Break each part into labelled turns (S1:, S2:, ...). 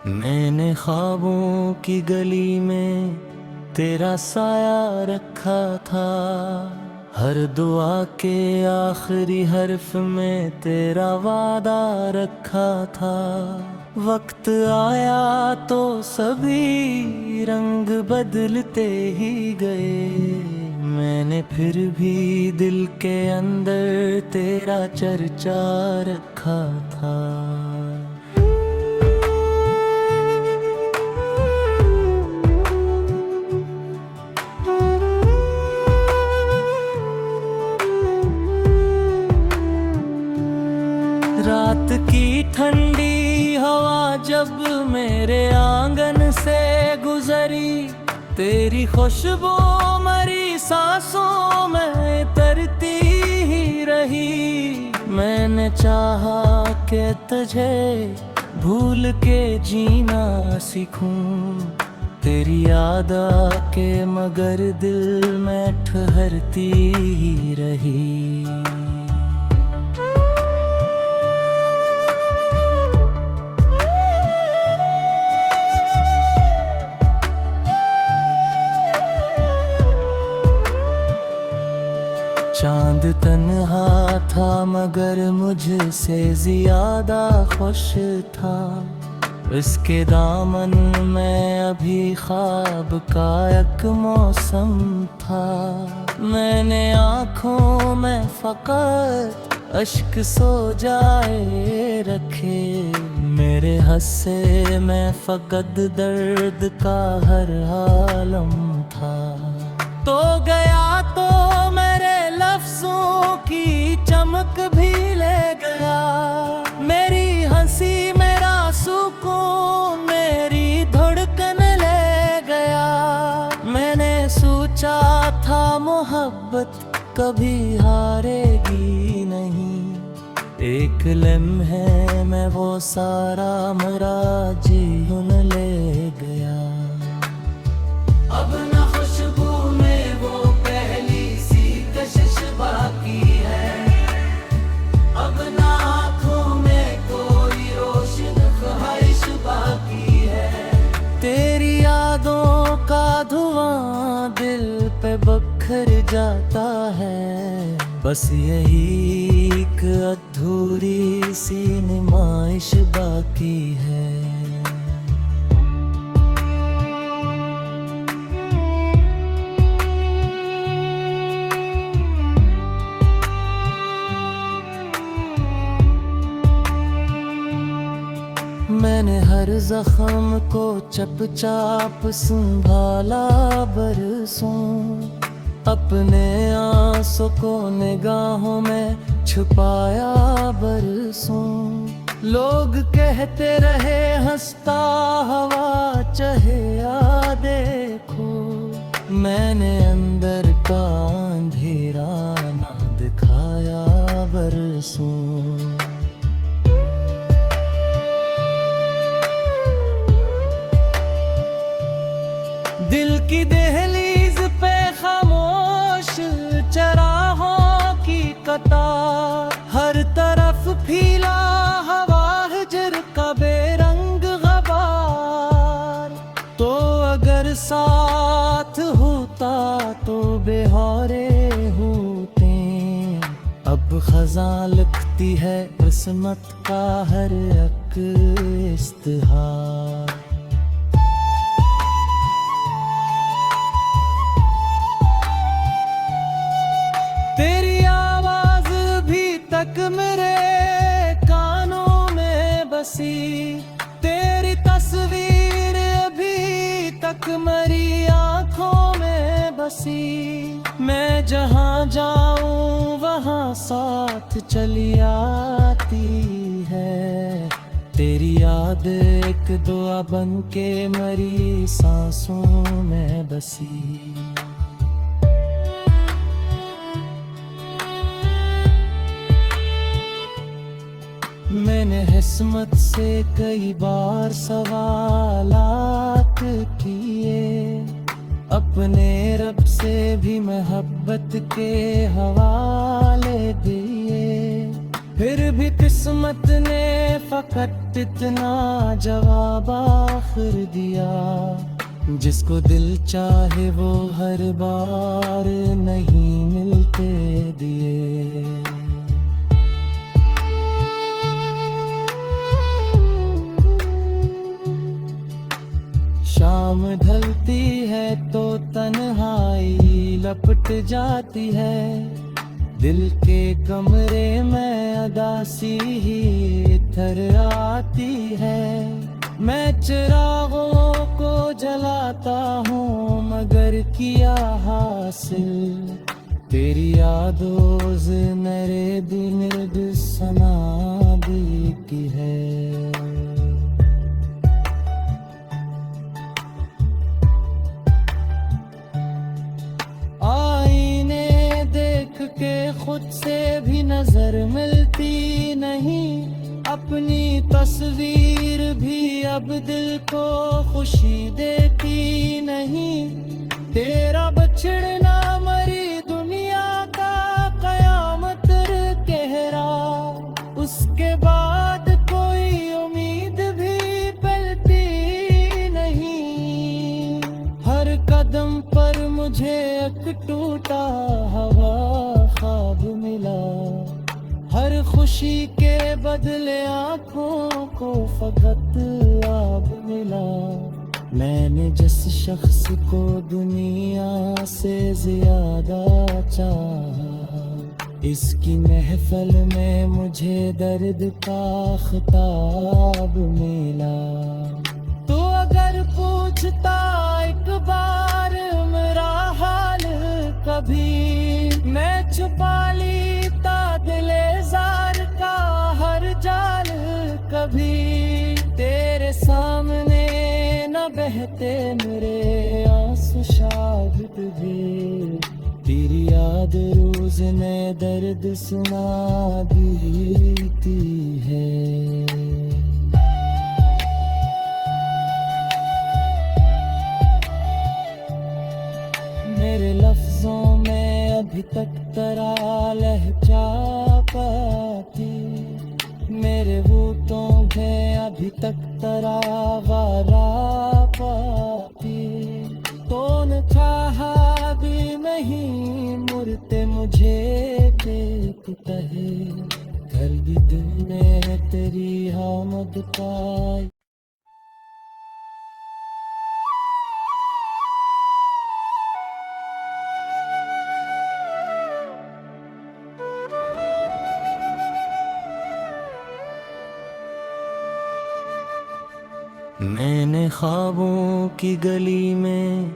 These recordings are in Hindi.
S1: मैंने ख्वाबों की गली में तेरा साया रखा था। हर दुआ के आखिरी हर्फ में तेरा वादा रखा था। वक्त आया तो सभी रंग बदलते ही गए। मैंने फिर भी दिल के अंदर तेरा चर्चा रखा था। रात की ठंडी हवा जब मेरे आंगन से गुजरी, तेरी खुशबू मरी सांसों में तरती ही रही। मैंने चाहा कि तुझे भूल के जीना सीखूं, तेरी याद आके मगर दिल में ठहरती ही रही। चांद तन्हा था मगर मुझसे ज्यादा खुश था। इसके दामन में अभी ख्वाब का एक मौसम था। मैंने आँखों में फकत अश्क सो जाए रखे, मेरे हस्से में फकत दर्द का हर आलम था। तो गया तो मेरे लफ्जों की चमक भी ले गया, मेरी हंसी मेरा सुकून मेरी धड़कन ले गया। मैंने सोचा था मोहब्बत कभी हारेगी नहीं, एक लम्हे में वो सारा मेरा जीवन ले गया। अब ना खुशबू में वो पहली सी कशिश बाकी है, अब ना आँखों में कोई रोशन ख्वाहिश बाकी है। तेरी यादों का धुआं दिल पे बखर जाता है, बस यही एक अधूरी सी नुमाइश बाकी है। मैंने हर जख्म को चपचाप संभाला बरसों, अपने आंसू को निगाहों में छुपाया बरसों। लोग कहते रहे हंसता हवा चाहे या देखो, मैंने अंदर का अंधेरा ना दिखाया बरसों। दिल की दहलीज पे खामोश चराहों की कतार, हर तरफ फीला हवा हिजर का बेरंग गबार। तो अगर साथ होता तो बेहारे होते, अब खज़ां लिखती है किस्मत का हर एक इश्तिहार। तेरी आवाज भी तक मेरे कानों में बसी, तेरी तस्वीर अभी तक मेरी आँखों में बसी। मैं जहाँ जाऊँ वहाँ साथ चली आती है, तेरी याद एक दुआ बन के मेरी सांसों में बसी। मैंने किस्मत से कई बार सवालात किए, अपने रब से भी मोहब्बत के हवाले दिए। फिर भी किस्मत ने फकत इतना जवाब आखिर दिया, जिसको दिल चाहे वो हर बार नहीं मिलते दिए। शाम ढलती है तो तन्हाई लपट जाती है, दिल के कमरे में अदासी ही थर आती है। मैं चिरागों को जलाता हूँ मगर किया हासिल, तेरी यादों से मेरे दिल सना की है। के खुद से भी नजर मिलती नहीं, अपनी तस्वीर भी अब दिल को खुशी देती नहीं। तेरा बछड़ना मरी दुनिया का कयामत कहरा, उसके बाद कोई उम्मीद भी पलती नहीं। हर कदम पर मुझे एक टूटा हवा ख्वाब मिला, हर खुशी के बदले आँखों को फकत आब मिला। मैंने जिस शख्स को दुनिया से ज्यादा चाहा, इसकी महफिल में मुझे दर्द का खिताब मिला। तो अगर पूछता एक बार मेरा हाल कभी, मैं छुपा लेता दिले जार का हर जाल कभी। तेरे सामने न बहते मेरे आंसू शाहिद भी, तेरी याद रोज नए दर्द सुना देती है। मेरे लफ्जों में अभी तक तरा लहजा पाती, मेरे होठों में अभी तक तरा वारा पाती। तो न चाहा भी नहीं मुड़ते मुझे देखता है, घर भी दिल ने तेरी आमद पाई। मैंने ख्वाबों की गली में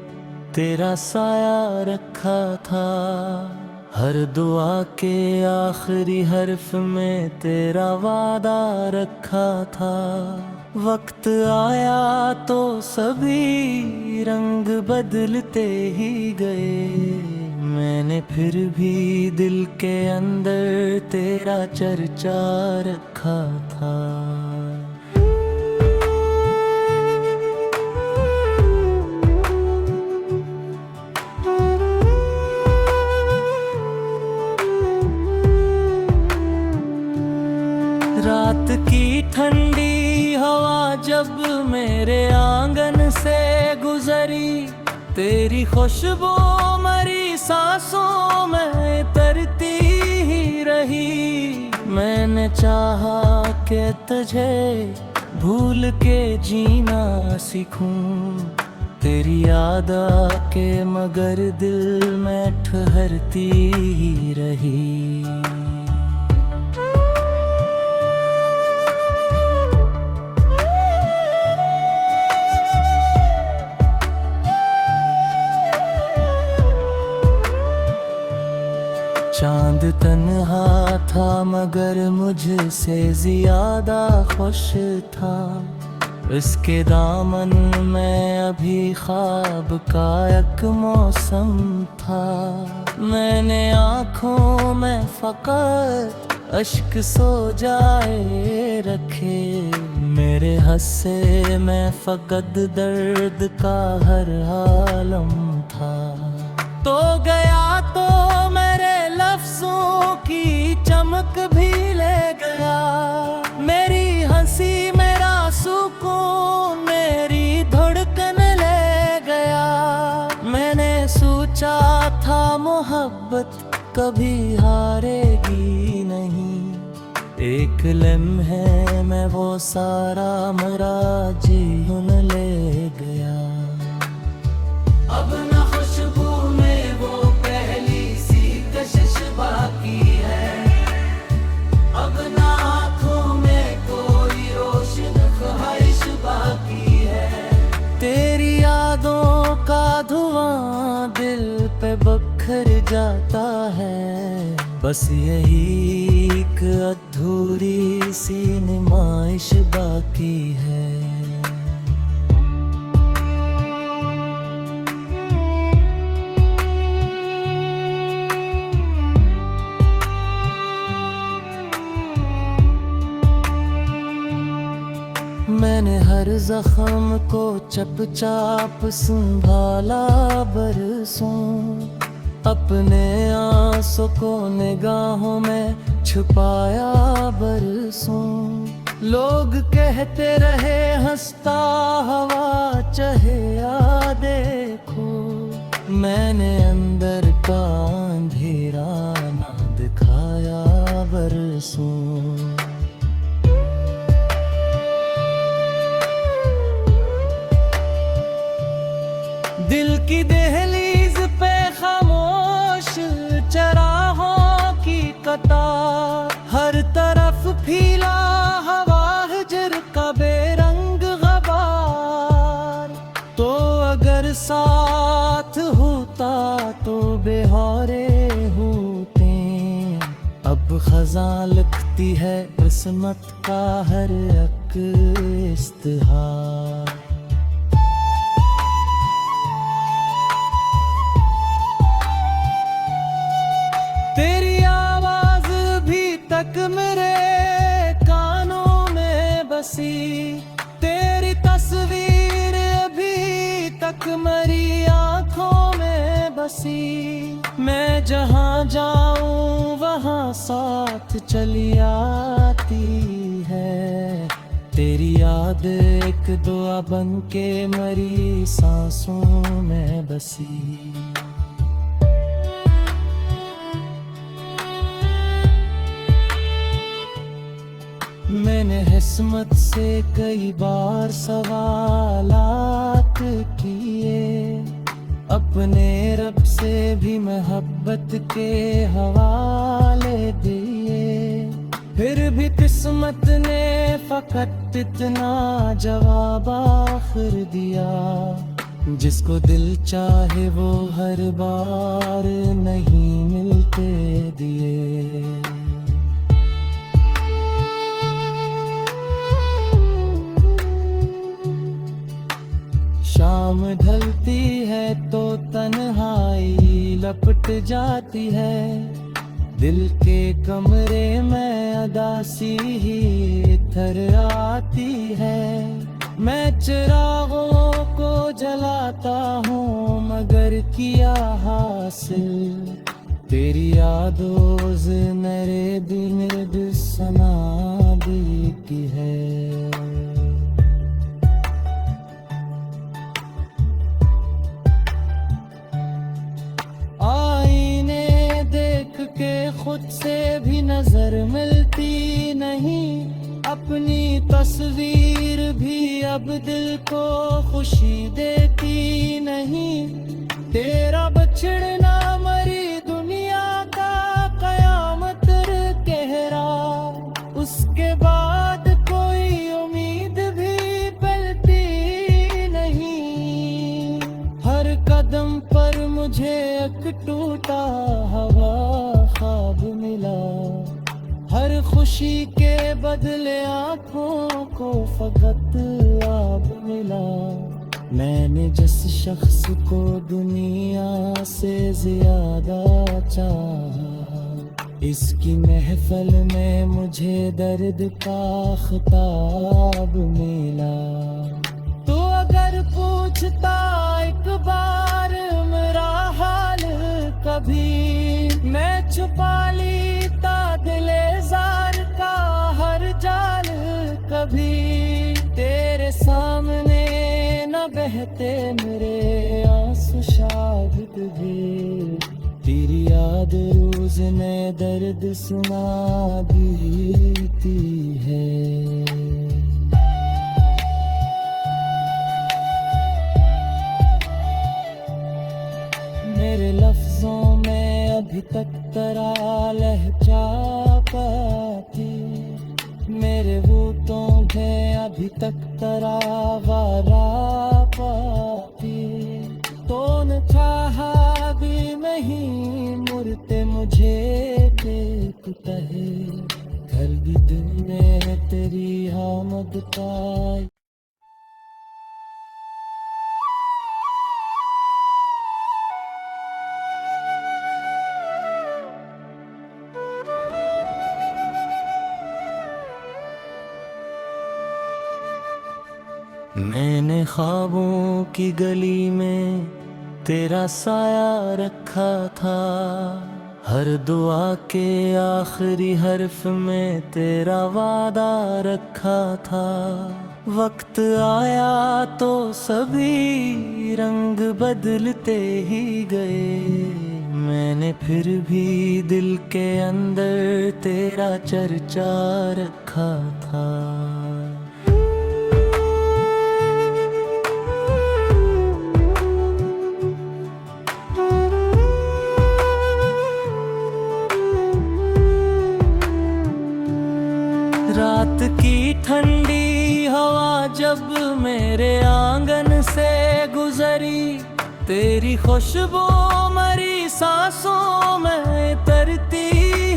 S1: तेरा साया रखा था, हर दुआ के आखिरी हर्फ में तेरा वादा रखा था। वक्त आया तो सभी रंग बदलते ही गए, मैंने फिर भी दिल के अंदर तेरा चर्चा रखा था। रात की ठंडी हवा जब मेरे आंगन से गुजरी, तेरी खुशबू मरी सांसों में तरती ही रही। मैंने चाहा कि तुझे भूल के जीना सीखूं, तेरी याद आके मगर दिल में ठहरती ही रही। चांद तन्हा था मगर मुझसे ज्यादा खुश था, इसके दामन में अभी ख्वाब का एक मौसम था। मैंने आँखों में फकत अश्क सो जाए रखे, मेरे हस्से में फकत दर्द का हर आलम था। तो गया तो मेरे लफ्जों की चमक भी ले गया। मेरी हंसी मेरा सुकून मेरी धड़कन ले गया। मैंने सोचा था मोहब्बत कभी हारेगी नहीं। एक लम्हे में वो सारा मेरा जीवन ले गया। अब ना खुशबू में वो पहली सी कशिश बाकी है। अब ना आँखों में कोई रोशन ख्वाहिश बाकी है। तेरी यादों का धुआं दिल पे बखर जाता है। बस यही एक अधूरी सी नुमाइश बाकी है। मैंने हर जख्म को चुपचाप संभाला बरसों। अपने आंसू को निगाहों में छुपाया बरसों। लोग कहते रहे हंसता हवा चाहे या देखो। मैंने अंदर का अंधेरा ना दिखाया बरसों। दिल की दहलीज पे खामोश चराहों की कतार। हर तरफ फीला हवा हिजर का बेरंग गबार। तो अगर साथ होता तो बेहारे होते। अब खज़ां लिखती है किस्मत का हर एक इस्तिहार। तेरी आवाज भी तक मेरे कानों में बसी। तेरी तस्वीर अभी तक मेरी आंखों में बसी। मैं जहाँ जाऊँ वहाँ साथ चली आती है। तेरी याद एक दुआ बन के मेरी सांसों में बसी। मैंने किस्मत से कई बार सवालात किए। अपने रब से भी मोहब्बत के हवाले दिए। फिर भी किस्मत ने फकत इतना जवाब आखिर दिया। जिसको दिल चाहे वो हर बार नहीं मिलते दिए। शाम ढलती है तो तन्हाई लपट जाती है। दिल के कमरे में अदासी ही थर आती है। मैं चिरागों को जलाता हूँ मगर किया हासिल। तेरी यादों से मेरे दिल सना दी की है। के खुद से भी नजर मिलती नहीं। अपनी तस्वीर भी अब दिल को खुशी देती नहीं। तेरा बछड़ना मरी दुनिया का कयामत कहरा। उसके बाद कोई उम्मीद भी पलती नहीं। हर कदम पर मुझे एक टूटा हवा ख्वाब मिला। हर खुशी के बदले आँखों को फकत आब मिला। मैंने जिस शख्स को दुनिया से ज्यादा चाहा। इसकी महफिल में मुझे दर्द का खिताब मिला। तो अगर पूछता एक बार मेरा हाल कभी। मैं छुपा लीता दिले जार का कभी तेरे सामने न बहते मेरे आंसू शाहिद भी, तेरी याद रोज नए दर्द सुना देती है। मेरे लफ्जों में अभी तक तेरा लहजा पाती, मेरे होठों में अभी तक तेरा वारा पाती, तो न चाहा भी नहीं मुड़ते मुझे देखता है, कल भी दिन में तेरी आमद पाई। मैंने ख्वाबों की गली में तेरा साया रखा था, हर दुआ के आखिरी हर्फ में तेरा वादा रखा था। वक्त आया तो सभी रंग बदलते ही गए, मैंने फिर भी दिल के अंदर तेरा चर्चा रखा था। रात की ठंडी हवा जब मेरे आंगन से गुजरी, तेरी खुशबू मरी सांसों में तरती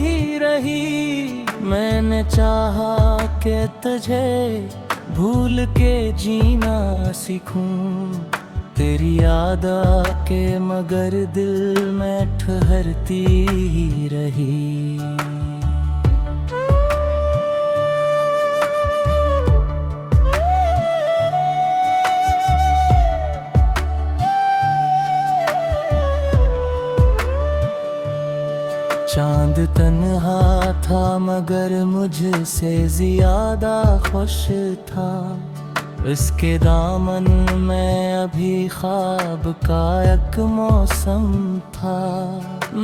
S1: ही रही। मैंने चाहा कि तुझे भूल के जीना सीखूं, तेरी याद आके मगर दिल में ठहरती ही रही। चांद तन्हा था मगर मुझसे ज्यादा खुश था, इसके दामन में अभी ख्वाब का एक मौसम था।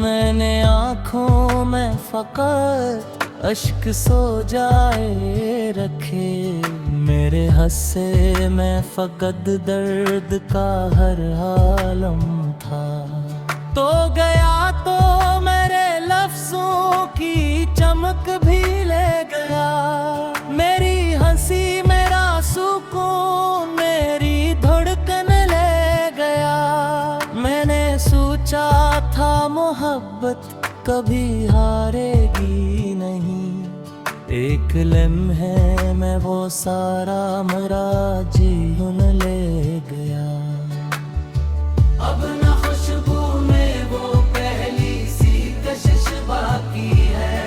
S1: मैंने आँखों में फकत अश्क सो जाए रखे, मेरे हस्से में फकत दर्द का हर आलम था। तो गया तो मेरे लफ्जों की चमक भी ले गया, मेरी हंसी मेरा सुकून मेरी धड़कन ले गया। मैंने सोचा था मोहब्बत कभी हारेगी नहीं, एक लम्हे में वो सारा मेरा जीवन ले गया। अब ना खुशबू में वो पहली सी कशिश बाकी है,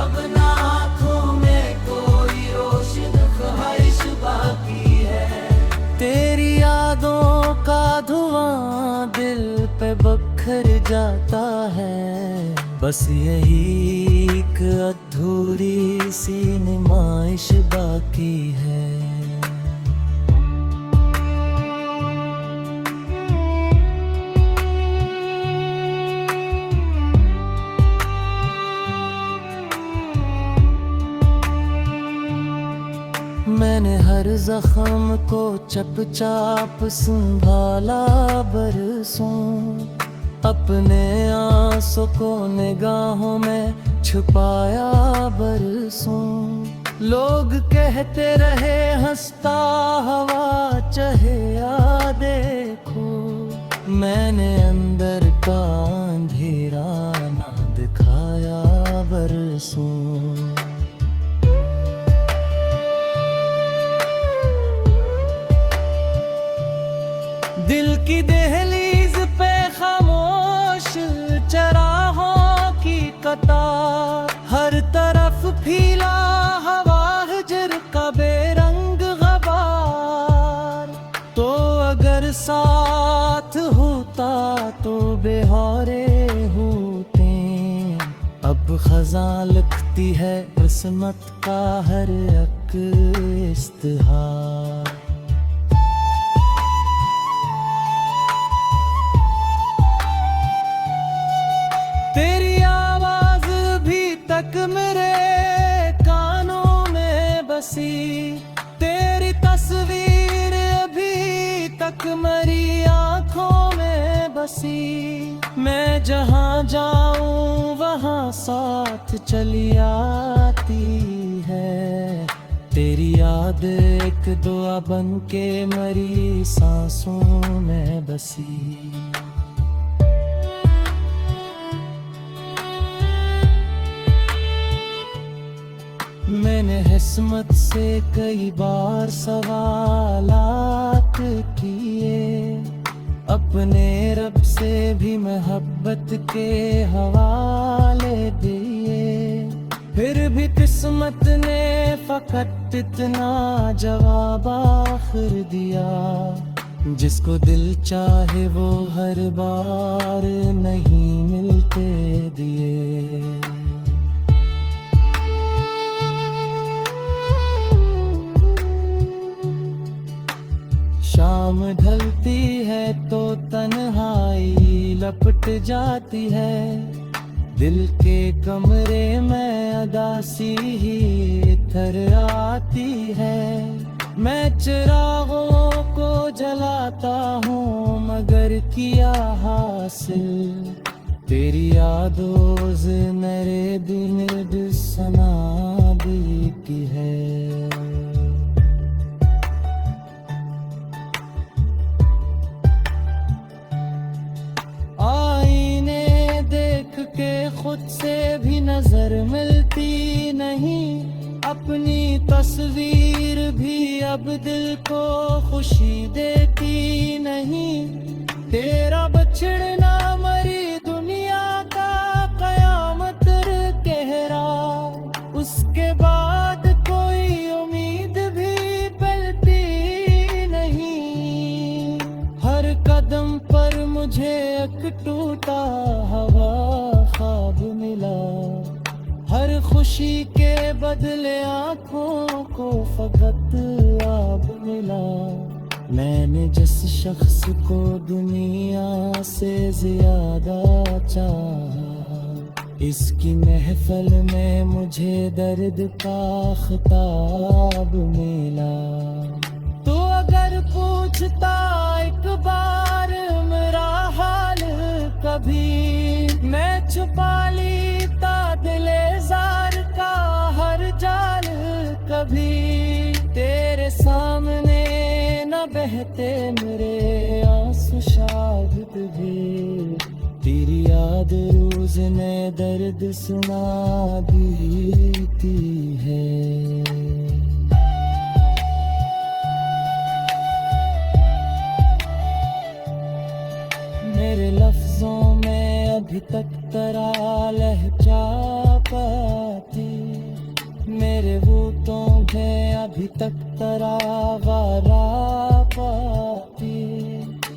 S1: अब ना आँखों में कोई रोशन ख्वाहिश बाकी है। तेरी यादों का धुआं दिल पे बखर जाता है, बस यही एक अधूरी सी नुमाइश बाकी है। मैंने हर जख्म को चपचाप संभाला बरसों, अपने आंसू को निगाहों में छुपाया बरसों। लोग कहते रहे हंसता हवा चहे या देखो, मैंने अंदर का अंधेरा ना दिखाया बरसों। दिल की दहलीज पे खामोश चराहों की कतार, हर तरफ फीला हवा हिजर का बेरंग गबार। तो अगर साथ होता तो बेहारे होते, अब खज़ां लिखती है किस्मत का हर एक इस्तिहार। तेरी आवाज भी तक मेरे कानों में बसी, तेरी तस्वीर अभी तक मेरी आंखों में बसी। मैं जहाँ जाऊं वहाँ साथ चली आती है, तेरी याद एक दुआ बन के मेरी सांसों में बसी। मैंने किस्मत से कई बार सवालात किए, अपने रब से भी मोहब्बत के हवाले दिए, फिर भी किस्मत ने फकत इतना जवाब आखिर दिया, जिसको दिल चाहे वो हर बार नहीं मिलते दिए। शाम ढलती है तो तन्हाई लपट जाती है, दिल के कमरे में अदासी ही थर आती है। मैं चिरागों को जलाता हूँ मगर किया हासिल, तेरी यादों मेरे दिन सना की है। के खुद से भी नजर मिलती नहीं, अपनी तस्वीर भी अब दिल को खुशी देती नहीं। तेरा बछड़ना मरी दुनिया का कयामत कह रहा, उसके बाद कोई उम्मीद भी पलती नहीं। हर कदम पर मुझे एक टूटा हवा ख्वाब मिला, हर खुशी के बदले आंखों को फकत आब मिला। मैंने जिस शख्स को दुनिया से ज्यादा चाहा, इसकी महफिल में मुझे दर्द का खिताब मिला। तो अगर पूछता एक बार मेरा हाल कभी, मैं छुपा लेता दिले जार का हर जाल कभी। तेरे सामने न बहते मेरे आंसू शाहिद भी, तेरी याद रोज नए दर्द सुना देती है। मेरे लफ्जों में अभी तक तेरा लहजा पाती, मेरे होठों में अभी तक तेरा वारा पाती।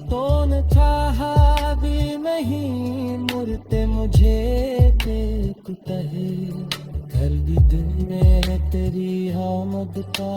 S1: तो न चाहा भी नहीं मुड़ते मुझे देख कहे, घर भी दिल में तेरी आमद का